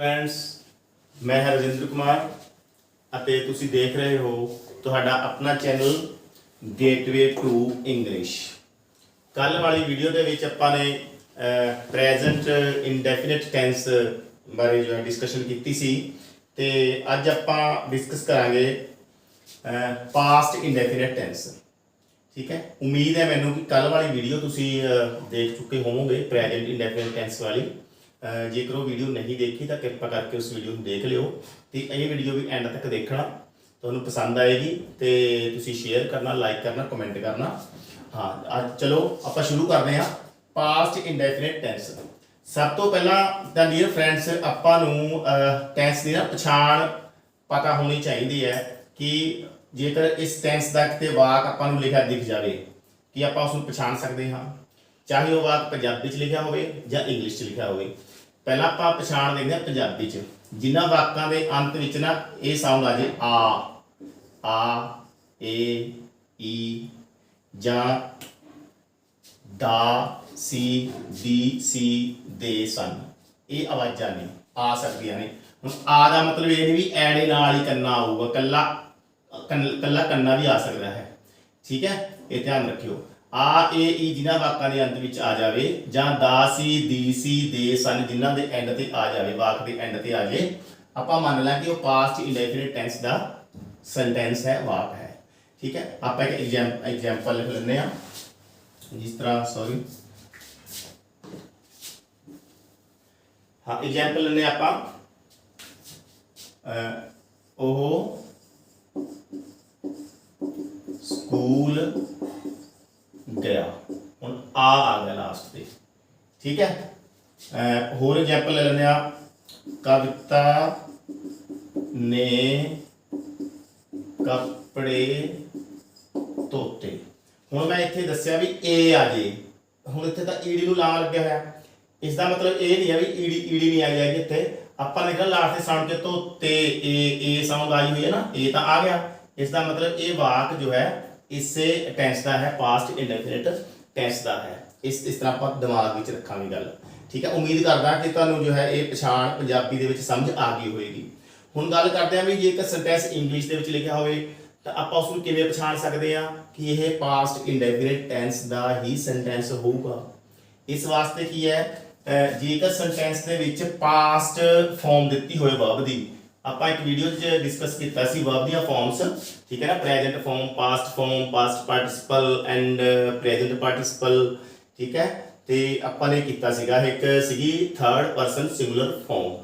Friends, मैं है रजिंद्र कुमार ਅਤੇ ਤੁਸੀਂ देख रहे हो ਤੁਹਾਡਾ अपना चैनल गेटवे टू इंग्लिश। कल वाली वीडियो के विच आपां ने प्रेजेंट इंडेफिनिट टेंस बारे जो है डिस्कशन की सी ते अज आपां डिस्कस करांगे पास्ट इंडेफिनिट टेंस। ठीक है, उम्मीद है मैनूं कि कल वाली वीडियो तुसी देख चुके होवोगे प्रेजेंट इंडेफिनिट टेंस वाली। जेकर वो वीडियो नहीं देखी तो कृपा करके उस वीडियो को देख लियो तो ये वीडियो भी एंड तक देखना, तो पसंद आएगी तो तुसी शेयर करना, लाइक करना, कमेंट करना। हाँ, आज चलो आप शुरू करते हैं पास्ट इंडेफिनिट टेंस। सब तो पहला तो डियर फ्रेंड्स आपां नूं टेंस की ना पछाण पता होनी चाहिए है कि जेकर इस टेंस का कितने वाक आपां नूं लिखा दिख जाए कि आपां उसनूं पछाण सकते हाँ, चाहे वह वाक पंजाबी च लिखा हो या इंग्लिश च लिखा हो। पहला आप पछाण देखते हैं पंजाबी च, जिन्होंने वाकों के अंत में ना ये साउंड आ जाए आ ए जा दा सी दी सी दे सन, ये आवाज़ा ने आ सकदियां ने। हुण आ दा मतलब ये नहीं भी ऐड़े नाल ही कन्ना आऊगा, कल्ला कल्ला कन्ना भी आ सकता है। ठीक है, ये ध्यान रखियो। आ ए ई जिन्होंने वाकों के अंत में आ जाए जां दा सी दी सी दे सन जिन्हों के एंड से आ जाए, वाक के एंड से आ जाए, आप मान लें कि वो पास्ट इंडेफिनिट टेंस का सेंटेंस है, वाक है। ठीक है, आप एक एग्जाम्पल लिख लें जिस तरह सॉरी हाँ एग्जाम्पल लें आप स्कूल गया, हुण आ गया लास्ट पे। ठीक है, होर एग्जाम्पल ले लें कविता ने कपड़े धोते। हुण मैं इत्थे दस्सिया भी ए आ जे, हुण इत्थे तां ईडी नूं लाण लग्या होया, इसका मतलब ये नहीं है भी ईडी नहीं आई जाएगी। इत्थे आपां लिखना लास्ट से साउंड के धोते ए साउंड आई हुई है ना, ए तां आ गया। इसका मतलब ये वाक जो है इससे टेंस का है, पास्ट इंडेफिनिट टेंस का है। इस तरह आप दिमाग में रखांगे गल। ठीक है, उम्मीद करदा कि तुहानूं जो है ये पछाण पंजाबी दे विच समझ आ गई होएगी। हुण गल करते हैं भी जेकर सेंटेंस इंग्लिश दे विच लिखा होवे तो आप उसनूं किवें पछाण सकदे आ कि यह पास्ट इंडेफिनिट टेंस का ही सेंटेंस होऊगा। इस वास्ते की है, जेकर सेंटेंस दे विच पास्ट फॉर्म दित्ती होए वर्ब दी, आप एक वीडियो डिस्कस किया वर्ब दी फॉर्म्स। ठीक है ना, present form, past form, past participle and present participle. ठीक है, तो आपने किया सीगा एक सी थर्ड पर्सन सिंगुलर फॉर्म।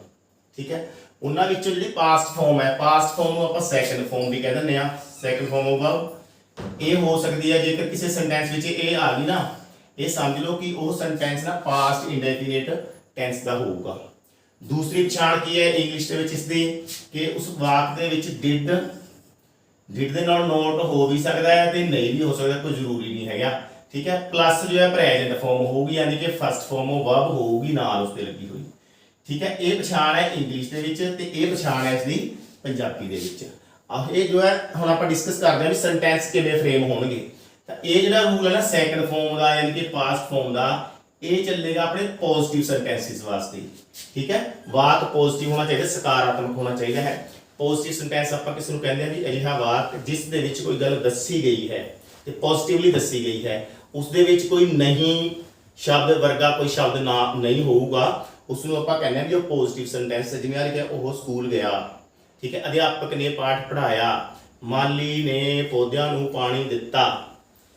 ठीक है, उन्होंने जी पास्ट फॉर्म है, पास्ट फॉर्म को आप सैकेंड फॉर्म भी कह दें। सैकेंड फॉर्म ऑफ वर्ब ये हो सकती है जेकर किसी सेंटेंस में ये आ गई ना, ये समझ लो कि वह सेंटेंस ना पास्ट इंडेफिनिट टेंस का होगा। दूसरी पछाण की है इंग्लिश इसकी कि उस वाक के डिड के नाल नोट हो भी सकता है तो नहीं भी हो सकता, कोई जरूरी नहीं है। ठीक है, प्लस जो है प्रेजेंट फॉर्म होगी, यानी कि फर्स्ट फॉर्म ऑफ वर्ब होगी नाल उस पर लगी हुई। ठीक है, ये पछाण है इंग्लिश के, ये पछाण है इसकी पंजाबी के। ये जो है हम आप डिस्कस करते हैं भी सेंटेंस किवें फ्रेम होणगे। तो ये जो रूल है ना सैकेंड फॉर्म का यानी कि पास्ट फॉर्म का, ये चलेगा अपने पॉजिटिव सेंटेंसिस वास्ते। ठीक है, वाक पॉजिटिव होना चाहिए, सकारात्मक होना चाहिए है। पॉजिटिव सेंटेंस आप किसी को कहते हैं भी अजिहा वाक जिस दे विच कोई गल दसी गई है तो पॉजिटिवली दसी गई है, उस दे विच कोई नहीं शब्द वर्गा कोई शब्द ना नहीं होगा, उसनूं आपां कहने भी पॉजिटिव सेंटेंस। जिवें लिखिआ वह स्कूल गया। ठीक है, अध्यापक ने पाठ पढ़ाया, माली ने पौधों नूं पानी दिता।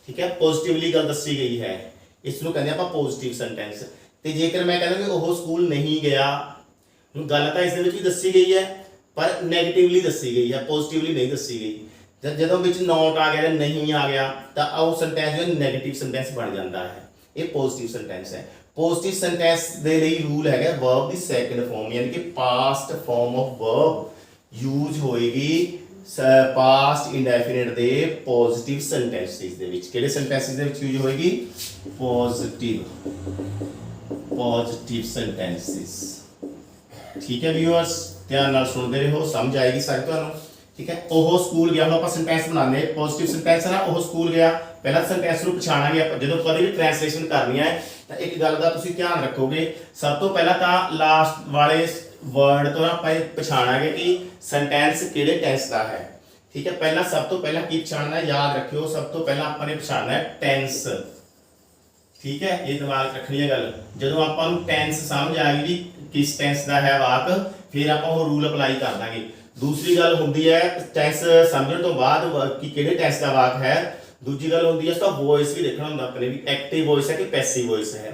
ठीक है, पॉजिटिवली गल दसी गई है, इसनूं कहते हैं पॉजिटिव सेंटेंस। तो जेकर मैं कहना कि वह स्कूल नहीं गया, गल तो इस भी दसी गई है पर नैगेटिवली दसी गई है, पॉजिटिवली नहीं दसी गई। जदों विच नॉट आ गया नहीं आ गया तो वो सेंटेंस जो नैगेटिव सेंटेंस बन जाता है, ये पॉजिटिव सेंटेंस है। पॉजिटिव सेंटेंस दे लई रूल है वर्ब की सैकेंड फॉर्म यानी कि past form of verb use होएगी पास्ट इंडेफिनिट दे पॉजिटिव सेंटेंसिस दे विच। किहड़े सेंटेंसिस दे विच यूज होएगी? Positive sentences. ठीक है व्यूअर्स, ध्यान नाल सुनते रहो, समझ आएगी सारी तुहानूं। ठीक है, वह स्कूल गया, हम आप सेंटेंस बनाने पॉजिटिव सेंटेंस है ना, वह स्कूल गया। पहला सेंटेंस को पछाणांगे आप जो कभी भी ट्रांसलेशन करनी है तो एक गल का तुसीं ध्यान रखोगे, सब तो पहला तो लास्ट वाले वर्ड तो ਆਪਾਂ ਪਛਾਣਾਂਗੇ कि सेंटेंस ਕਿਹੜੇ ਟੈਂਸ ਦਾ ਹੈ। ठीक है, पहला सब तो पहला की पछाणना है, याद रखियो सब तो पहला ਆਪਾਂ ਨੇ ਪਛਾਣਨਾ है टेंस। ठीक है, ये दिमाग रखनी है गल। ਜਦੋਂ ਆਪਾਂ ਨੂੰ टेंस समझ आ गई भी किस टेंस ਦਾ ਹੈ ਵਾਕ, ਫਿਰ ਆਪਾਂ ਉਹ ਰੂਲ ਅਪਲਾਈ ਕਰ ਦਾਂਗੇ। दूसरी गल ਹੁੰਦੀ है टेंस समझण ਤੋਂ ਬਾਅਦ ਕਿ ਕਿਹੜੇ टेंस ਦਾ ਵਾਕ है। दूजी गल ਹੁੰਦੀ है उसका वॉइस भी देखना ਹੁੰਦਾ ਆਪਣੇ ਵੀ एक्टिव वॉइस है कि पैसिव वॉइस है।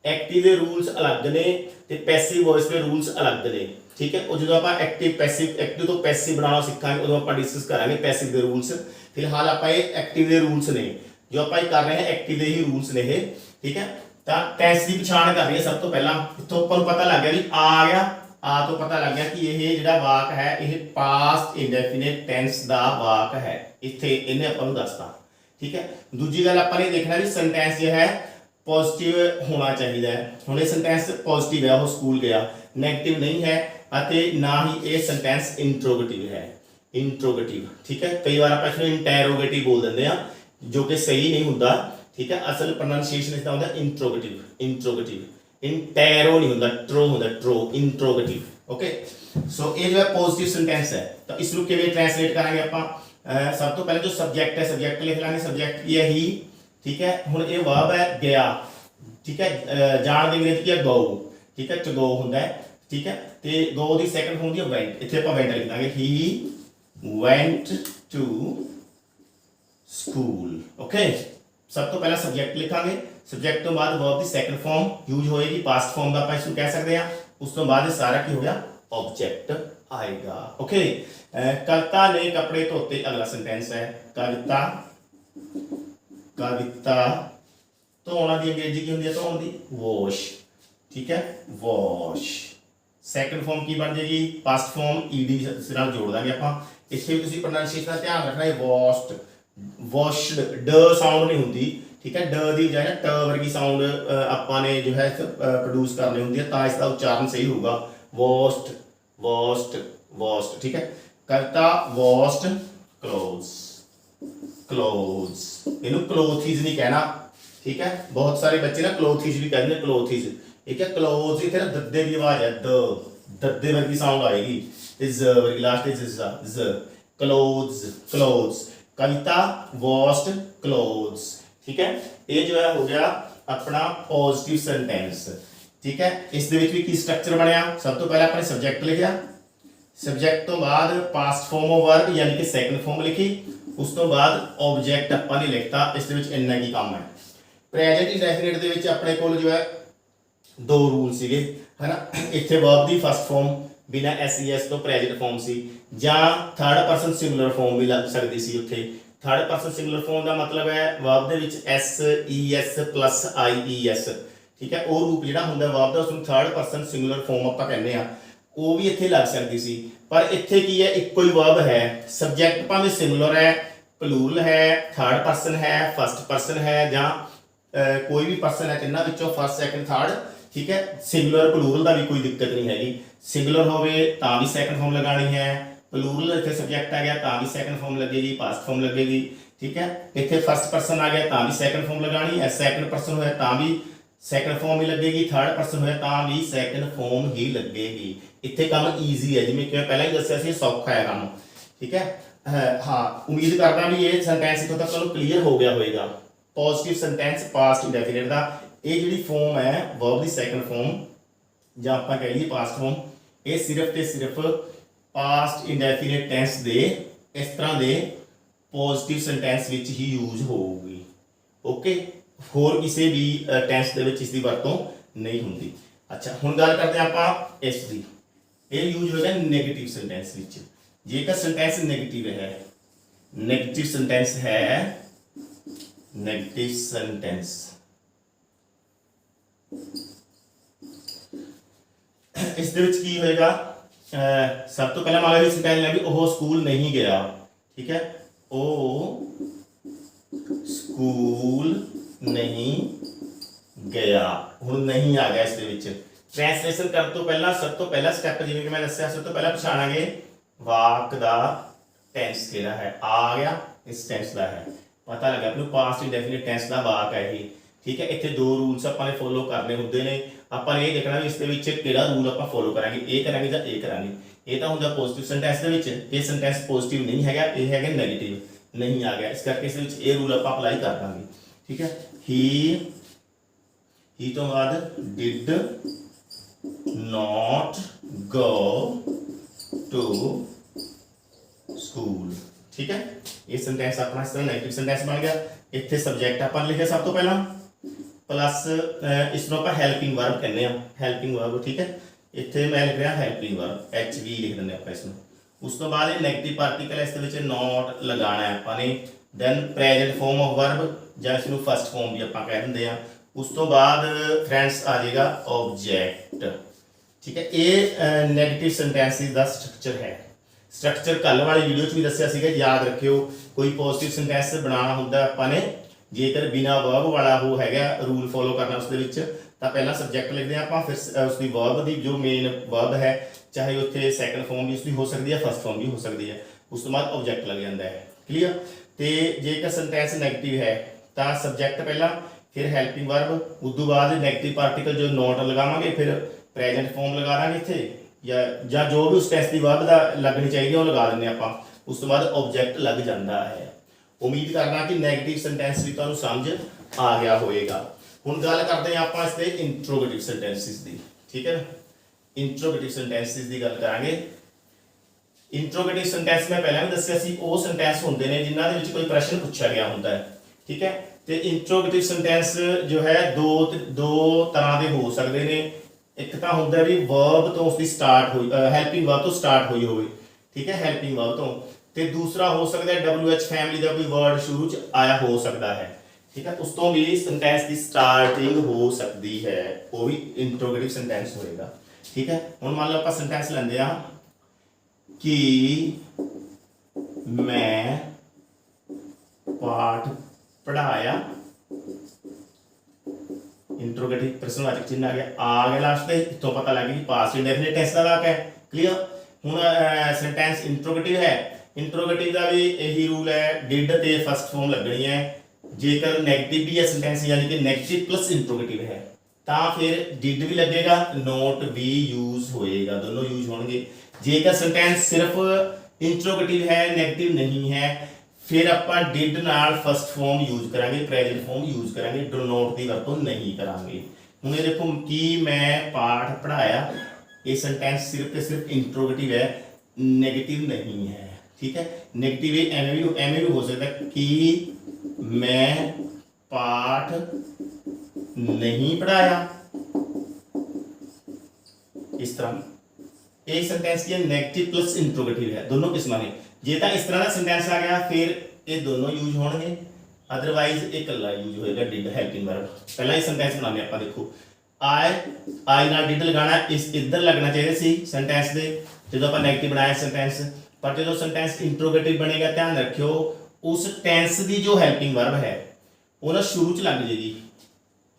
एक्टिव ਦੇ रूल्स अलग ने ਤੇ ਪੈਸਿਵ ਵੌਇਸ ਦੇ रूल्स अलग ਨੇ। ठीक है, और जो ਆਪਾਂ एक्टिव तो पैसिव बनाना सीखांगे उदों ਆਪਾਂ डिस्कस करांगे पैसिव ਦੇ रूल्स। फिलहाल ਆਪਾਂ ਇਹ एक्टिव ਦੇ रूल्स ने जो ਆਪਾਂ कर रहे हैं एक्टिव ਦੇ ही रूल्स ने ਇਹ। ठीक है, ਤਾਂ टेंस ਦੀ ਪਛਾਣ ਕਰ ਰਹੀ ਹੈ ਸਭ ਤੋਂ ਪਹਿਲਾਂ। ਇੱਥੋਂ ਆਪਾਂ ਨੂੰ ਪਤਾ ਲੱਗ ਗਿਆ ਵੀ ਆ ਗਿਆ, ਆ ਤੋਂ ਪਤਾ ਲੱਗ ਗਿਆ ਕਿ ਇਹ ਜਿਹੜਾ ਵਾਕ ਹੈ ਇਹ ਪਾਸਟ ਇੰਡੈਫੀਨਿਟ ਟੈਂਸ ਦਾ ਵਾਕ ਹੈ। ਇੱਥੇ ਇਹਨੇ ਆਪਾਂ ਨੂੰ ਦੱਸਤਾ। ठीक है, दूजी गल ਆਪਾਂ ਨੇ देखना भी सेंटेंस जो है पॉजिटिव होना चाहिए है। हुण ये सेंटेंस पॉजिटिव है, वो स्कूल गया, नैगेटिव नहीं है अते ना ही ये सेंटेंस इंट्रोगेटिव है। इंट्रोगेटिव, ठीक है, कई बार आप इसमें इंटैरोगेटिव बोल देंगे हैं जो कि सही नहीं होता। ठीक है, असल प्रोनाउंसिएशन इसका होता है इंट्रोगेटिव। इंट्रोगेटिव इंटैरो नहीं होता, ट्रो होता, ट्रो इंट्रोगेटिव। ओके, सो ये जो है पॉजिटिव सेंटेंस है। तो इसको किवें ट्रांसलेट करेंगे आप। सब तो पहले जो सब्जेक्ट है सब्जेक्ट लिख लेंगे, सब्जेक्ट की है ही। ठीक है, हुण ये वर्ब है गया। ठीक है, जाण दे अंग्रेजी की है गो। ठीक है, टू गो हुंदा है। ठीक है, ते गो दी सेकंड होंदी है वेंट। इत्थे आपां वेंट लिख दांगे, he went to school. Okay, सब तो पहला सब्जेक्ट लिखांगे, सब्जेक्ट तो बाद वर्ब दी सेकंड फॉर्म यूज होएगी, पास्ट फॉर्म दा आपां इसनूं कह सकदे हां। उस तो बाद सारा की हो गया ऑब्जेक्ट आएगा। ओके, कविता ने कपड़े धोते, अगला सेंटेंस है कविता। कविता धोना दी अंग्रेजी की होंदी है, धोण दी वॉश। ठीक है, वॉश सैकंड फॉर्म की बन जाएगी, पास्ट फॉर्म ईडी इस नाल जोड़ देंगे आपां। इत्थे भी तुसीं प्रोनाउंसिएशन का ध्यान रखना है, वॉश्ड वॉश्ड ड साउंड नहीं होंदी। ठीक है, ड दी बजाय ट वर्गी साउंड आपां ने जो है प्रोड्यूस करनी होंदी है, तां इसका उच्चारण सही होगा। Washed washed washed. ठीक है, कविता वॉश्ड क्लोथ्स। क्लोथ्स, इन्हों क्लोथीज नहीं कहना। ठीक है, बहुत सारे बच्चे ना क्लोथीज भी कहते हैं, क्लोथीज। ठीक है, क्लोथ्स इत्थे ना दद्दे की आवाज है, दद्दे वर्गी साउंड आएगी, इज वर्गी लास्ट इज ज। क्लोथ्स क्लोथ्स, कविता वॉश्ड क्लोथ्स। ठीक है, ये जो है हो गया अपना पॉजिटिव सेंटेंस। ठीक है, इस दे विच भी की स्ट्रक्चर बनया। सब तो पहले अपने सब्जेक्ट लिखा, सब्जेक्ट तो बाद पास्ट फॉर्म ऑफ वर्ब यानी कि सैकंड फॉर्म लिखी, उस तो बाद ऑब्जेक्ट ਆਪਾਂ नहीं लिखता। इस दे विच इन्ना की काम है। प्रेजेंट इंडेफिनिट दे विच अपने कोल जो है दो रूल सीगे, है ना। इत्थे वर्ब दी फर्स्ट फॉर्म बिना एस तो प्रेजेंट फॉर्म सी, जां थर्ड पर्सन सिंगुलर फॉर्म भी लग सकती सी। उत्थे थर्ड पर्सन सिंगुलर फॉर्म का मतलब है वर्ब दे विच एस ई एस प्लस आई ई एस। ठीक है, वो रूप जिहड़ा हुंदा वर्ब दा उसनूं थर्ड पर्सन सिंगुलर फॉर्म आपां कहंदे आ, वो भी इत्थे लग सकती सी। पर इत्थे की है, इक्को ही वर्ब है, सब्जेक्ट भावें सिंगुलर है, प्लूरल है, थर्ड पर्सन है, फर्स्ट पर्सन है, जां कोई भी पर्सन है तिन्हां विचों फर्स्ट सैकंड थर्ड। ठीक है, सिंगुलर प्लूरल का भी कोई दिक्कत नहीं हैगी। सिंगुलर होवे तां भी सैकंड फॉर्म लगानी है, प्लूरल इत्थे सब्जेक्ट आ गया तां भी सैकंड फॉर्म लगेगी, पास्ट फॉर्म लगेगी। ठीक है, इत्थे फर्स्ट पर्सन आ गया तां भी सैकंड फॉर्म लगानी है, सैकंड पर्सन होया तां भी सैकंड फॉर्म ही लगेगी, थर्ड पर्सन होया तां भी सैकंड फॉर्म ही लगेगी। इत्थे काम ईजी है, जिवें कि पहला ही दस्सिया सी सौखा है काम। ठीक है, हाँ, उम्मीद करदा भी ये सेंटेंस इत्थों तक चलो क्लीयर हो गया होएगा। पॉजिटिव सेंटेंस पास्ट इंडेफिनिट दा ये जिहड़ी फॉर्म है वर्ब दी सैकंड फॉर्म जां आपां कह लईए पास्ट फॉर्म, ये सिर्फ ते सिर्फ पास्ट इंडेफिनिट टेंस दे इस तरह दे पॉजिटिव सेंटेंस विच ही यूज होगी। ओके, होर किसी भी टेंस दे विच इसदी वरतों नहीं हुंदी। अच्छा, हुण गल करदे आपां इस दी, ये यूज होएगा नेगेटिव सेंटेंस विच। जेकर सेंटेंस नेगेटिव है, नेगेटिव सेंटेंस है, नेगेटिव सेंटेंस इस दे विच की होएगा, सब तो पहले मान लो सेंटेंस है भी ओह स्कूल नहीं गया। ठीक है, ओ स्कूल नहीं गया, हुण नहीं आ गया। इस दे विच ट्रांसलेशन करने तो पहला सब तो पहला स्टेप जिवें कि मैं दस्सिया, सब तो पहला पछाणांगे वाक दा टेंस किहड़ा है। आ गया इस टेंस दा है, पता लगा अपने पास्ट इंडेफिनिट टेंस दा वाक है ये। ठीक है, इत्थे दो रूल्स आपां ने फॉलो करने हुंदे ने। ਆਪਾਂ ਨੇ ਇਹ ਦੇਖਣਾ ਵੀ ਇਸ ਦੇ ਵਿੱਚ ਕਿਹੜਾ ਰੂਲ ਆਪਾਂ ਫੋਲੋ ਕਰਾਂਗੇ, ਇਹ ਕਰਾਂਗੇ ਜਾਂ ਇਹ ਕਰਾਂਗੇ। ਇਹ ਤਾਂ ਹੁੰਦਾ ਪੋਜ਼ਿਟਿਵ ਸੈਂਟੈਂਸ ਦੇ ਵਿੱਚ, ਇਹ ਸੈਂਟੈਂਸ ਪੋਜ਼ਿਟਿਵ ਨਹੀਂ ਹੈਗਾ, ਇਹ ਹੈਗਾ ਨੈਗੇਟਿਵ नहीं आ गया, इस करके इस ਵਿੱਚ ਇਹ ਰੂਲ ਆਪਾਂ ਅਪਲਾਈ ਕਰ ਦਾਂਗੇ। ठीक है, ही तो बाद did not go to school। ठीक है, ये सेंटेंस अपना इस तरह नेगेटिव सेंटेंस बन गया। इत्थे सब्जेक्ट अपन लिखिया सब तो पहला प्लस इसनों ਆਪਾਂ हेल्पिंग वर्ब कहने हैं, हेल्पिंग वर्ब। ठीक है, इत्थे मैं लिख रहा हेल्पिंग वर्ब, HV लिख देंगे आप इसमें। उस तो बाद नेगेटिव पार्टिकल इस विच नॉट लगाना है अपने। Then present form of verb ਜਾਂ ਇਸ ਨੂੰ फर्स्ट फॉर्म भी ਆਪਾਂ कह ਦਿੰਦੇ ਆ। उस तो बाद फ्रेंड्स आ जाएगा ऑब्जेक्ट। ठीक है, ये नेगेटिव सेंटेंसिस का स्ट्रक्चर है। स्ट्रक्चर कल वाली वीडियो च भी दस्सिया सीगा, याद रखियो। कोई पॉजिटिव सेंटेंस बनाना हुंदा ਆਪਾਂ ने, जेकर बिना वर्ब वाला वो हैगा रूल फॉलो करना उस दे विच, ਤਾਂ ਪਹਿਲਾਂ ਸਬਜੈਕਟ ਲਿਖਦੇ ਆ ਆਪਾਂ, ਫਿਰ ਉਸ ਦੀ ਵਰਬ ਦੀ ਜੋ ਮੇਨ ਵਰਬ ਹੈ, ਚਾਹੇ ਉੱਥੇ ਸੈਕੰਡ ਫਾਰਮ ਵੀ ਉਸਦੀ ਹੋ ਸਕਦੀ ਹੈ, ਫਸਟ ਫਾਰਮ ਵੀ ਹੋ ਸਕਦੀ ਹੈ। ਉਸ ਤੋਂ ਬਾਅਦ ਆਬਜੈਕਟ ਲੱਗ ਜਾਂਦਾ ਹੈ। ਕਲੀਅਰ। ਤੇ ਜੇਕਰ ਸੈਂਟੈਂਸ ਨੈਗੇਟਿਵ ਹੈ ਤਾਂ ਸਬਜੈਕਟ ਪਹਿਲਾਂ, ਫਿਰ ਹੈਲਪਿੰਗ ਵਰਬ, ਉਸ ਤੋਂ ਬਾਅਦ ਨੈਗੇਟਿਵ ਪਾਰਟੀਕਲ ਜੋ ਨੋਟ ਲਗਾਵਾਂਗੇ, ਫਿਰ ਪ੍ਰੈਜ਼ੈਂਟ ਫਾਰਮ ਲਗਾ ਦਾਂਗੇ ਇੱਥੇ, ਜਾਂ ਜੋ ਵੀ ਉਸ ਟੈਂਸ ਦੀ ਵਰਬ ਦਾ ਲੱਗਣੀ ਚਾਹੀਦੀ ਉਹ ਲਗਾ ਦਿੰਦੇ ਆਪਾਂ। ਉਸ ਤੋਂ ਬਾਅਦ ਆਬਜੈਕਟ ਲੱਗ ਜਾਂਦਾ ਹੈ। ਉਮੀਦ ਕਰਦਾ ਕਿ ਨੈਗੇਟਿਵ ਸੈਂਟੈਂਸ ਵੀ ਤੁਹਾਨੂੰ ਸਮਝ ਆ ਗਿਆ ਹੋਏਗਾ। ਹੁਣ ਗੱਲ ਕਰਦੇ ਹਾਂ ਆਪਾਂ ਇਸ ਤੇ ਇੰਟਰੋਗੇਟਿਵ ਸੈਂਟੈਂਸਿਸ ਦੀ। ਠੀਕ ਹੈ, ਇੰਟਰੋਗੇਟਿਵ ਸੈਂਟੈਂਸਿਸ ਦੀ ਗੱਲ ਕਰਾਂਗੇ। ਇੰਟਰੋਗੇਟਿਵ ਸੈਂਟੈਂਸ ਮੈਂ ਪਹਿਲਾਂ ਵੀ ਦੱਸਿਆ ਸੀ, ਉਹ ਸੈਂਟੈਂਸ ਹੁੰਦੇ ਨੇ ਜਿਨ੍ਹਾਂ ਦੇ ਵਿੱਚ ਕੋਈ ਪ੍ਰਸ਼ਨ ਪੁੱਛਿਆ ਗਿਆ ਹੁੰਦਾ ਹੈ। ਠੀਕ ਹੈ, ਤੇ ਇੰਟਰੋਗੇਟਿਵ ਸੈਂਟੈਂਸ ਜੋ ਹੈ ਦੋ ਤਰ੍ਹਾਂ ਦੇ ਹੋ ਸਕਦੇ ਨੇ। ਇੱਕ ਤਾਂ ਹੁੰਦਾ ਵੀ ਵਰਬ ਤੋਂ ਉਸਦੀ ਸਟਾਰਟ ਹੋਈ, ਹੈਲਪਿੰਗ ਵਰਬ ਤੋਂ ਸਟਾਰਟ ਹੋਈ ਹੋਵੇ। ਠੀਕ ਹੈ, ਹੈਲਪਿੰਗ ਵਰਬ ਤੋਂ। ਤੇ ਦੂਸਰਾ ਹੋ ਸਕਦਾ ਹੈ WH ਫੈਮਿਲੀ ਦਾ ਕੋਈ ਵਰਡ ਸ਼ੁਰੂ ਚ ਆਇਆ ਹੋ ਸਕਦਾ ਹੈ। ठीक है, उस तो भी सेंटेंस की स्टार्टिंग हो सकती है, वो भी इंट्रोगेटिव सेंटेंस होएगा। ठीक है, हुण मान लो आप सेंटेंस लेंदे आ कि मैं पाठ पढ़ाया, इंट्रोगेटिव प्रश्नवाचक चिन्ह आ गया लास्ट पे, इत्थों पता लग गया पास्ट इंडेफिनिट टेंस का वाक है। क्लियर। हुण सेंटेंस इंट्रोगेटिव है, इंट्रोगेटिव का भी यही रूल है, डिड ते फर्स्ट फॉर्म लगनी है। जेकर नेगेटिव भी है सेंटेंस, यानी कि नेगेटिव प्लस इंट्रोगेटिव है, तो फिर डिड भी लगेगा, नोट भी यूज होएगा, दोनों यूज होंगे। जेकर सेंटेंस सिर्फ इंट्रोगेटिव है, नेगेटिव नहीं है, फिर ਆਪਾਂ डिड नाल फर्स्ट फॉर्म यूज करांगे, प्रेजेंट फॉर्म यूज करांगे, डो नोट की वरतों नहीं करांगे। हुण ये देखो कि मैं पाठ पढ़ाया, ये सेंटेंस सिर्फ ते सिर्फ इंट्रोगेटिव है, नेगेटिव नहीं है। ठीक है, नेगेटिव एवं भी हो सकता है कि मैं पाठ नहीं पढ़ाया, इस तरह। एक सेंटेंस की नेगेटिव प्लस इंट्रोगेटिव है, दोनों किस्म ने। जे तो इस तरह का सेंटेंस आ गया फिर ये दोनों यूज होंगे, अदरवाइज एक कला यूज होएगा डिड हेल्पिंग वर्ब। पहला ही सेंटेंस बनाने आप देखो, आई नाल डिड लगाना, इस इधर लगना चाहिए सी सेंटेंस दे जो आप नेगेटिव बनाया सेंटेंस, पर जो सेंटेंस इंट्रोगेटिव बनेगा ध्यान रखियो उस टेंस की जो हेल्पिंग वर्ब है वो ना शुरू च लग जाएगी।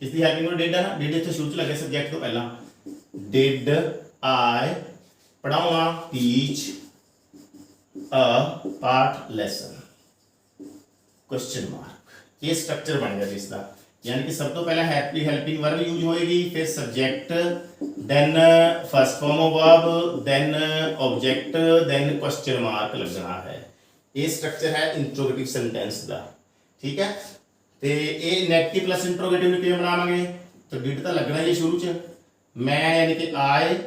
इसकी हेल्पिंग वर्ब डिड है ना, डिड इत्थे शुरू च लगे सब्जेक्ट तो पहला, डिड आई पढ़ावा, टीच अ पाठ लेसन, क्वेश्चन मार्क। ये स्ट्रक्चर बन गया इसका, यानी कि सब तो पहला हेल्पिंग वर्ब यूज होएगी, फिर subject, then first form of verb, then object, then question mark लगना है। ये स्ट्रक्चर है इंट्रोगेटिव सेंटेंस का। ठीक है, तो ये नेगेटिव प्लस इंट्रोगेटिव किवें बनावांगे, तो डिड तो लगना ही शुरू च, मैं यानी कि आए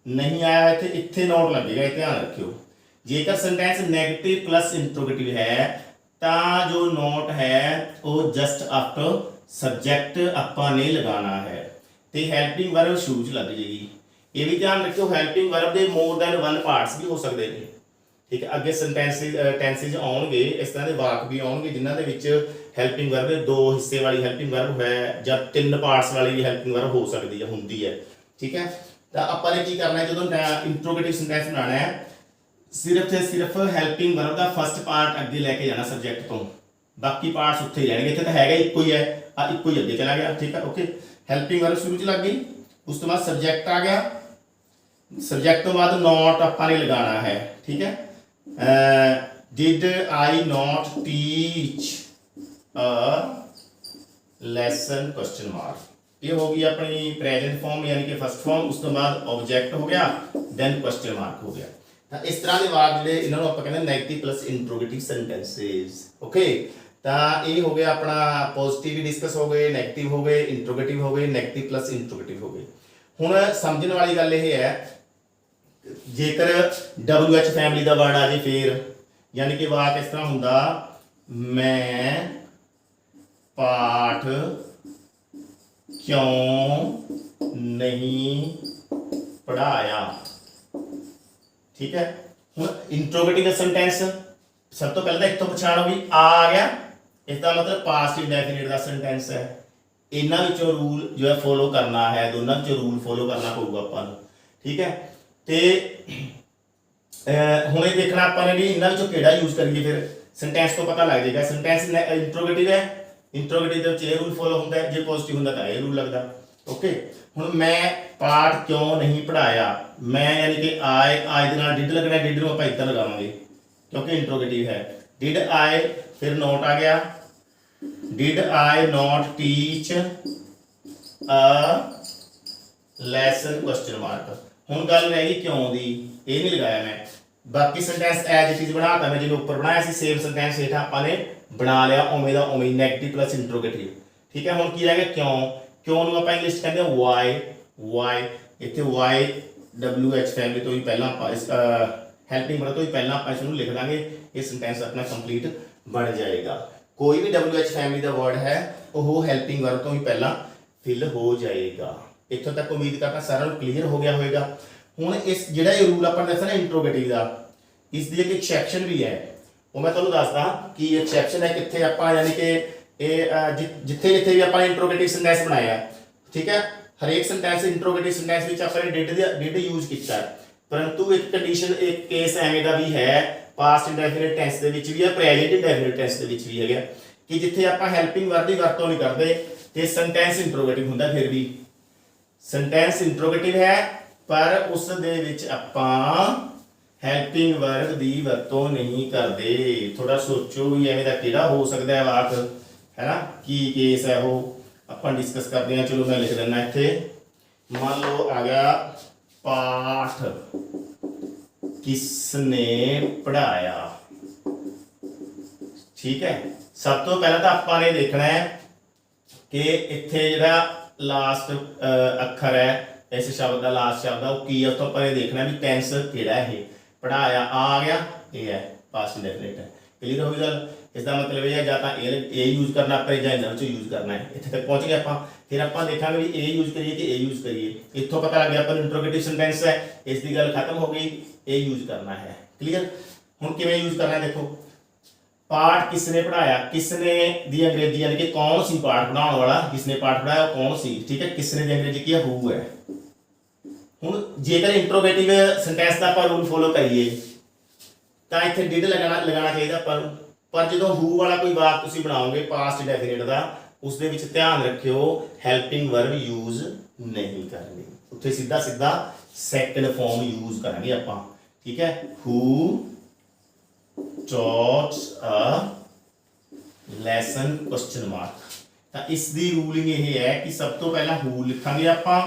नहीं आया, इत्थे नोट लगेगा, ध्यान रखियो। जेकर सेंटेंस नेगेटिव प्लस इंट्रोगेटिव है तो जो नोट है वो जस्ट आफ्टर सब्जेक्ट आपां ने लगाना है, तो हेल्पिंग वर्ब शुरू च लग जाएगी। ये भी ध्यान रखियो, हेल्पिंग वर्ब के मोर दैन वन पार्ट्स भी हो सकते हैं। ठीक है, अगे टेंसिज आउणगे, इस तरह के वाक भी आउणगे जिन्हां दे विच हेल्पिंग वर्ब दो हिस्से वाली हेल्पिंग वर्ब है, या तीन पार्ट्स वाली हेल्पिंग वर्ब हो सकती है, हुंदी है। ठीक है, तो आपां ने की करना है, जो इंट्रोगेटिव सेंटेंस बनाना है, सिर्फ ते सिर्फ हेल्पिंग वर्ब का फर्स्ट पार्ट अगे लैके जाना सब्जेक्ट तो, बाकी पार्ट्स उत्थे ही रहणगे। इत्थे तो हैगा इक्को ही है, इक्को ही अगे चला गया। ठीक है, ओके, हेल्पिंग वर्ब शुरू च लग गई, उस तो बाद सब्जेक्ट आ गया, सब्जेक्ट तो बाद नॉट आपां ने लगाना है। ठीक है, did I not teach a lesson, question mark. ये हो गई अपनी प्रेजेंट फॉर्म यानी कि फर्स्ट फॉर्म, उस तो बाद ऑब्जेक्ट हो गया, देन क्वेश्चन मार्क हो गया। ਤਾਂ ਇਸ ਤਰ੍ਹਾਂ ਦੇ ਵਾਕ ਜਿਹੜੇ ਇਹਨਾਂ ਨੂੰ ਆਪਾਂ ਕਹਿੰਦੇ negative plus interrogative sentences. Okay, ਤਾਂ ਇਹ ਹੋ ਗਿਆ ਆਪਣਾ ਪੋਜ਼ਿਟਿਵ ਵੀ ਡਿਸਕਸ ਹੋ ਗਏ, ਨੈਗੇਟਿਵ ਹੋ ਗਏ, ਇੰਟਰੋਗੇਟਿਵ ਹੋ ਗਏ, ਨੈਗੇਟਿਵ ਪਲੱਸ ਇੰਟਰੋਗੇਟਿਵ ਹੋ ਗਏ। ਹੁਣ ਸਮਝਣ ਵਾਲੀ ਗੱਲ ਇਹ ਹੈ, ਜੇਕਰ WH ਫੈਮਿਲੀ ਦਾ ਵਰਡ ਆ ਜੇ ਫੇਰ ਯਾਨੀ ਕਿ ਵਾਕ ਇਸ ਤਰ੍ਹਾਂ ਹੁੰਦਾ, ਮੈਂ ਪਾਠ क्यों नहीं पढ़ाया। ठीक है, हुण इंट्रोगेटिव सेंटेंस सब तो पहले इत्थों पछाण होगी आ गया, इसका मतलब पास्ट इंडेफिनिट का सेंटेंस है। इन्हां विचों रूल जो है फॉलो करना है, दोनों विचों रूल फॉलो करना पऊगा आपां नूं। ठीक है, तो हुण ये देखना आपां ने भी इन्हां विचों किहड़ा यूज करिए, फिर सेंटेंस तो पता लग जाएगा। सेंटेंस इंट्रोगेटिव है, इंट्रोगेटिव ਦੇ ਵਿੱਚ ਇਹ ਰੂਲ ਫੋਲੋ ਹੁੰਦਾ ਹੈ, ਜੇ ਪੋਜ਼ਿਟਿਵ ਹੁੰਦਾ ਤਾਂ ਇਹ ਰੂਲ ਲੱਗਦਾ। ਓਕੇ, ਹੁਣ ਮੈਂ ਪਾਠ ਕਿਉਂ ਨਹੀਂ ਪੜਾਇਆ, ਮੈਂ ਯਾਨੀ ਕਿ ਆਏ ਦੇ ਨਾਲ ਡਿਡ ਲੱਗਣਾ, ਡਿਡ ਨੂੰ ਆਪਾਂ ਇੱਦਾਂ ਲਗਾਵਾਂਗੇ ਕਿਉਂਕਿ ਇੰਟਰੋਗੇਟਿਵ ਹੈ। ਡਿਡ ਆਈ ਫਿਰ ਨੋਟ ਆ ਗਿਆ, did I not teach a lesson question mark. ਹੁਣ ਗੱਲ ਰਹਿ ਗਈ ਕਿਉਂ ਦੀ, ਇਹ ਨਹੀਂ ਲਗਾਇਆ ਮੈਂ। बाकी सेंटेंस एज इट इज बनाता मैं, जिन्हें ऊपर बनाया सी सेम सेंटेंस हेठ आपने बना लिया उवें दा उवें, नैगेटिव प्लस इंट्रोगेटिव। ठीक है, हुण की रह गया क्यों। क्यों नूं आपां इंग्लिश कहंदे वाई, वाई इत्थे वाई WH फैमिली तो ही पहला इस हेल्पिंग वर्ब तो ही पहला आप इसनूं लिख दांगे, ये सेंटेंस अपना कंप्लीट बन जाएगा। कोई भी WH फैमिली का वर्ड है वो हेल्पिंग वर्ब तो ही पहला फिल हो जाएगा। इत्थों तक उम्मीद करना सारा क्लीयर हो गया होगा। ਹੁਣ ਇਸ ਜਿਹੜਾ ਇਹ ਰੂਲ ਆਪਾਂ ਦੱਸਿਆ ਨਾ ਇੰਟਰੋਗੇਟਿਵ ਦਾ, ਇਸ ਦੀ ਇੱਕ ਐਕਸੈਪਸ਼ਨ ਵੀ ਹੈ, ਉਹ ਮੈਂ ਤੁਹਾਨੂੰ ਦੱਸਦਾ ਕਿ ਐਕਸੈਪਸ਼ਨ ਹੈ ਕਿੱਥੇ ਆਪਾਂ ਯਾਨੀ ਕਿ ਇਹ ਜਿੱਥੇ ਜਿੱਥੇ ਵੀ ਆਪਾਂ ਇੰਟਰੋਗੇਟਿਵ ਸੈਂਟੈਂਸ ਬਣਾਇਆ। ਠੀਕ ਹੈ, ਹਰੇਕ ਸੈਂਟੈਂਸ ਇੰਟਰੋਗੇਟਿਵ ਸੈਂਟੈਂਸ ਵਿੱਚ ਆਪਾਂ ਨੇ ਡਿਡ ਯੂਜ਼ ਕੀਤਾ ਹੈ, ਪਰੰਤੂ ਇੱਕ ਕੰਡੀਸ਼ਨ ਇੱਕ ਕੇਸ ਐਵੇਂ ਦਾ ਵੀ ਹੈ ਪਾਸਟ ਇੰਡੈਫਿਨਿਟ ਟੈਂਸ ਦੇ ਵਿੱਚ ਵੀ ਹੈ, ਪ੍ਰੈਜ਼ੈਂਟ ਇੰਡੈਫਿਨਿਟ ਟੈਂਸ ਦੇ ਵਿੱਚ ਵੀ ਹੈਗਾ ਕਿ ਜਿੱਥੇ ਆਪਾਂ ਹੈਲਪਿੰਗ ਵਰਬ ਦੀ ਵਰਤੋਂ ਨਹੀਂ ਕਰਦੇ ਤੇ ਸੈਂਟੈਂਸ ਇੰਟਰੋਗੇਟਿਵ ਹੁੰਦਾ। ਫਿਰ ਵੀ ਸੈਂਟੈਂਸ ਇੰਟਰੋਗੇਟਿਵ ਹੈ पर उस दे विच आपां हैल्पिंग वर्ब दी वरतों नहीं करते। थोड़ा सोचो भी एवें दा किहड़ा हो सकता है वाक, है ना, की केस है वो आपां डिस्कस करते हैं। चलो मैं लिख देना इत्थे, मान लो आ गया पाठ किसने पढ़ाया। ठीक है, सब तो पहले तो आपां ने देखना है कि इत्थे जिहड़ा लास्ट अखर है इस शब्द का लास्ट शब्द है वो की है, तो अपन ये देखना भी टेंस किहड़ा है। पढ़ाया आ गया, ये है पास्ट इंडेफिनिट है। क्लियर होगी गल, इसका मतलब ये है या तो ए यूज करना अपने या इन्हां विचों यूज करना है। इत्थे तक पहुंच गए आपां, फिर आपां देखांगे भी ए यूज करिए कि ए यूज करिए। इत्थों पता लग गया अपन इंट्रोगेटिव सेंटेंस है, इसकी गल खत्म हो गई, ए यूज करना है। क्लियर, हुण किवें यूज करना है देखो, पाठ किसने पढ़ाया, किसने दी अंग्रेजी यानी कि कौन सी पाठ पढ़ाने वाला, किसने पाठ पढ़ाया कौन सी। ठीक है, किसने दी अंग्रेजी की है हु है। ਹੁਣ ਜੇਕਰ ਇੰਟਰੋਗੇਟਿਵ ਸੈਂਟੈਂਸ ਦਾ ਆਪਾਂ ਰੂਲ ਫੋਲੋ ਕਰੀਏ ਤਾਂ ਇੱਥੇ ਡਿਡ ਲਗਾਉਣਾ ਚਾਹੀਦਾ ਆਪਾਂ ਨੂੰ, ਪਰ ਜਦੋਂ ਹੂ ਵਾਲਾ ਕੋਈ ਵਾਕ ਤੁਸੀਂ ਬਣਾਓਗੇ ਪਾਸਟ ਇੰਡੈਫਿਨਿਟ ਦਾ, ਉਸ ਦੇ ਵਿੱਚ ਧਿਆਨ ਰੱਖਿਓ ਹੈਲਪਿੰਗ ਵਰਬ ਯੂਜ਼ ਨਹੀਂ ਕਰਨੀ, ਉੱਥੇ ਸਿੱਧਾ ਸਿੱਧਾ ਸੈਕੰਡ ਫਾਰਮ ਯੂਜ਼ ਕਰਾਂਗੇ ਆਪਾਂ। ਠੀਕ ਹੈ, ਹੂ taught a lesson question mark। ਤਾਂ ਇਸ ਦੀ ਰੂਲਿੰਗ ਇਹ ਹੈ ਕਿ ਸਭ ਤੋਂ ਪਹਿਲਾਂ ਹੂ ਲਿਖਾਂਗੇ ਆਪਾਂ,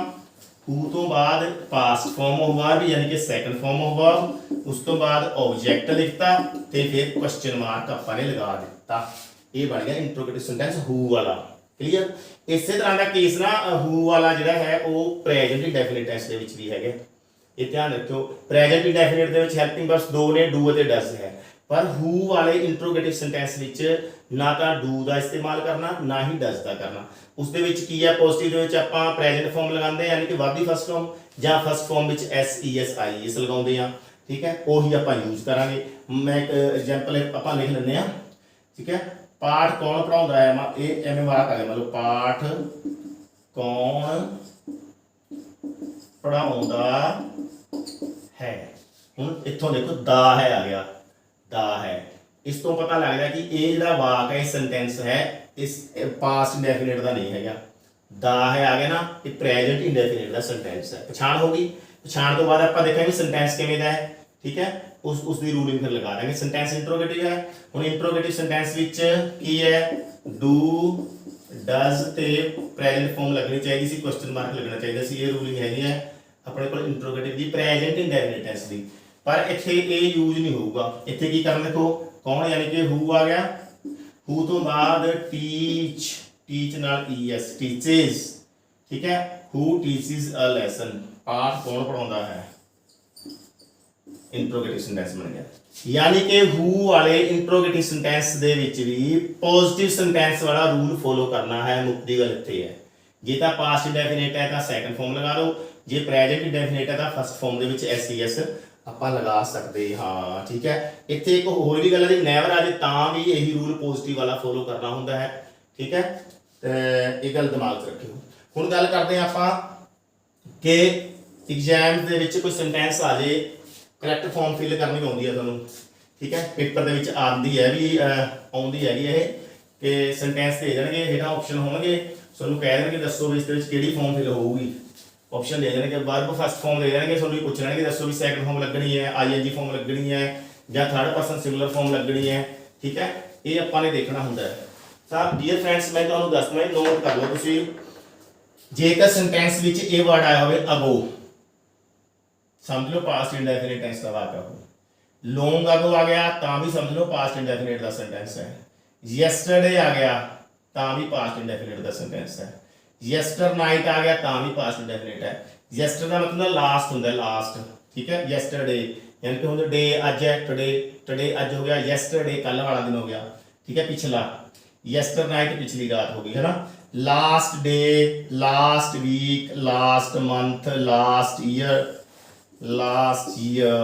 ਹੂ ਤੋਂ ਬਾਅਦ ਪਾਸਟ ਫਾਰਮ ਆਫ ਵਰਬ ਯਾਨੀ ਕਿ ਸੈਕੰਡ ਫਾਰਮ ਆਫ ਵਰਬ, ਉਸ ਤੋਂ ਬਾਅਦ ਆਬਜੈਕਟ ਲਿਖਤਾ ਤੇ ਫਿਰ ਕੁਐਸਚਨ ਮਾਰਕ ਆਪਾਂ ਨੇ ਲਗਾ ਦਿੱਤਾ। ਇਹ ਬਣ ਗਿਆ ਇੰਟਰੋਗੇਟਿਵ ਸੈਂਟੈਂਸ ਹੂ ਵਾਲਾ। ਕਲੀਅਰ, ਇਸੇ ਤਰ੍ਹਾਂ ਦਾ ਕੇਸ ਨਾ ਹੂ ਵਾਲਾ ਜਿਹੜਾ ਹੈ ਉਹ ਪ੍ਰੈਜ਼ੈਂਟ ਇੰਡੈਫਿਨਿਟ ਟੈਂਸ ਦੇ ਵਿੱਚ ਵੀ ਹੈਗਾ। ਇਹ ਧਿਆਨ ਰੱਖਿਓ, ਪ੍ਰੈਜ਼ੈਂਟ ਇੰਡੈਫਿਨਿਟ ਦੇ ਵਿੱਚ ਹੈਲਪਿੰਗ ਵਰਬਸ ਦੋ ਨੇ, ਡੂ ਅਤੇ ਡਸ ਹੈ, पर हू वाले इंट्रोगेटिव सेंटेंस विच ना तो डू का इस्तेमाल करना ना ही डज का करना। उसदे विच की है पॉजिटिव आपां प्रेजेंट फॉर्म लगाते यानी कि वर्ब दी फर्स्ट फॉर्म या first form which SES IES लगाते हैं। ठीक है, उही आपां यूज करांगे। मैं एक एग्जांपल आपां लिख लैंदे हां। ठीक है, पाठ कौन पढ़ाउंदा है, ये एवें वाक आ गया, मतलब पाठ कौन पढ़ाउंदा है। हुण इत्थों देखो दा है आ गया, दा है, इस तो पता लग रहा कि ये जो वाक है सेंटेंस है इस पास्ट इंडेफिनिट का नहीं है। दा है आ गया ना, ये प्रेजेंट इंडेफिनिट का सेंटेंस है। पछाण होगी, पछाण तो बाद आप देखेंगे सेंटेंस किवें दा है। ठीक है, उसकी रूलिंग फिर लगा देंगे। सेंटेंस इंट्रोगेटिव है, हुण इंट्रोगेटिव सेंटेंस विच की है डू ਡਜ਼ ਤੇ ਪ੍ਰੈਜ਼ੈਂਟ ਫਾਰਮ ਲੱਗਣੀ ਚਾਹੀਦੀ ਸੀ, ਕੁਐਸਚਨ ਮਾਰਕ ਲੱਗਣਾ ਚਾਹੀਦਾ ਸੀ। ਇਹ ਰੂਲਿੰਗ ਹੈਗੀ ਹੈ ਆਪਣੇ ਕੋਲ ਇੰਟਰੋਗੇਟਿਵ ਦੀ ਪ੍ਰੈਜ਼ੈਂਟ ਇੰਡੈਫਿਨਿਟ ਟੈਂਸ ਦੀ, ਪਰ ਇੱਥੇ ਇਹ ਯੂਜ਼ ਨਹੀਂ ਹੋਊਗਾ। ਇੱਥੇ ਕੀ ਕਰਨਾ ਦੇਖੋ, ਕੌਣ ਯਾਨੀ ਕਿ ਹੂ ਆ ਗਿਆ, ਹੂ ਤੋਂ ਬਾਅਦ ਟੀਚ, ਟੀਚ ਨਾਲ ਈਐਸ, ਟੀਚੇਸ, ਠੀਕ ਹੈ। ਹੂ ਟੀਚਿਸ ਅ ਲੈਸਨ, ਪਾਠ ਕੌਣ ਪੜਾਉਂਦਾ ਹੈ, ਇੰਟਰੋਗੇਟਿਵ ਸੈਂਟੈਂਸ ਬਣ ਗਿਆ। यानी कि हु वाले इंट्रोगेटिव सेंटेंस दे विच भी पॉजिटिव सेंटेंस वाला रूल फॉलो करना है। मुक्ति गल इत्थे है, जे तां पास्ट इंडेफिनिट है तां सैकंड फॉर्म लगा लो, जे प्रेजेंट इंडेफिनिट है तां फर्स्ट फॉर्म दे विच एस आपां लगा सकदे हाँ, ठीक है। इत्थे एक होर भी गल है, नैवर आ जाए तां भी यही रूल पॉजिटिव वाला फॉलो करना हुंदा है, ठीक है। ते इह गल दिमाग च रखियो। हुण गल करदे आं आपां कि एग्जाम दे विच कोई सेंटेंस आ जाए, करैक्ट फॉर्म फिल करनी आउंदी है तुहानूं, ठीक है। पेपर दे विच आंदी है भी आउंदी हैगी ये कि सेंटेंस दे देणगे, हेठां ऑप्शन होणगे, तुहानूं कह देणगे दसो भी इस दे विच किहड़ी फॉर्म फिल होऊगी। ऑप्शन दे देणगे, वर्ब फर्स्ट फॉर्म दे देणगे, तुहानूं पुछ लैणगे दसो भी सैकंड फॉर्म लगनी है, आईएनजी फॉर्म लगनी है या थर्ड पर्सन सिंगुलर फॉर्म लगनी है, ठीक है। ये आपां ने देखना हुंदा है। तां डियर फ्रेंड्स मैं तुहानूं दसदा, नोट कर लो तुसीं, जेकर सेंटेंस विच ये वर्ड आया होवे अगो, समझ लो पास्ट इंडेफिनिट टेंस का वाक्य हो। लॉन्ग अगो आ गया तां भी समझ लो पास्ट इंडेफिनिट का सेंटेंस है। यस्टरडे आ गया तां भी पास्ट इंडेफिनिट का सेंटेंस है। यस्टर नाइट आ गया तां भी पास्ट इंडेफिनिट है। यस्टर का मतलब लास्ट होता है, लास्ट, ठीक है। यस्टरडे यानी कि हुण डे अज है, टुडे, टुडे अज हो गया, यस्टरडे कल वाला दिन हो गया, ठीक है, पिछला। यस्टर नाइट पिछली रात हो गई है ना। Last day, last week, last month, last year, last year,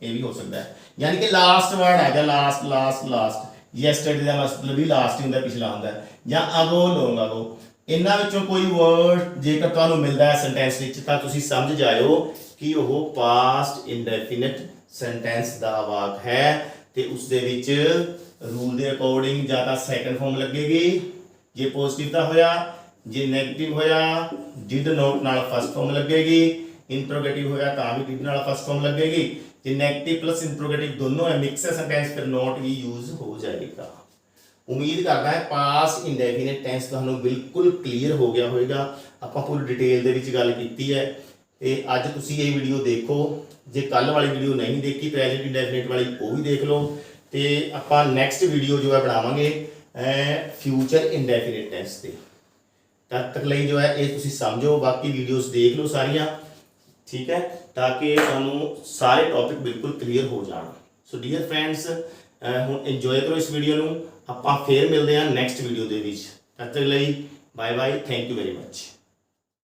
ये भी हो सकता है। यानी कि लास्ट वर्ड है लास्ट, लास्ट, लास्ट। यस्टरडे का मतलब भी लास्ट ही होंगे, पिछला होंगे, या अगो, लॉन्ग अगो। इन्हां विचों कोई वर्ड जेकर तुहानूं मिलदा है सेंटेंस विच तां तुसीं समझ जाओ कि वह पास्ट इंडेफिनिट सेंटेंस दा वाक है, ते उस दे विच रूल दे अकॉर्डिंग जां तां सैकंड फॉर्म लगेगी जे पॉजिटिव दा होया, जे नैगेटिव होया डिड नॉट नाल फर्स्ट फॉर्म लगेगी, इंट्रोगेटिव होया तां भी डिड नाल फर्स्ट फॉर्म लगेगी, जे नेगेटिव प्लस इंट्रोगेटिव दोनों है मिक्स है सेंटेंस, फिर नॉट भी यूज हो जाएगा। उम्मीद करता है पास्ट इंडेफिनिट टेंस तुहानूं बिल्कुल क्लीयर हो गया होगा। आपां पूरी डिटेल दे विच गल कीती है ते अज तुसीं ये वीडियो देखो, जे कल वाली वीडियो नहीं देखी प्रेजेंट इंडेफिनिट वाली वो भी देख लो, ते आपां नैक्सट वीडियो जो है बनावांगे फ्यूचर इंडेफिनिट टेंस ते। तब तक लई जो है ये तुसीं समझो, बाकी वीडियोस देख लो सारियां, ठीक है, ताकि तुहानूं सारे टॉपिक बिल्कुल क्लीयर हो जाए। सो डियर फ्रेंड्स हुण इंजॉय करो इस वीडियो नूं, आपां फिर मिलते हैं नैक्सट वीडियो दे विच। तद तक लई bye bye, thank you very much.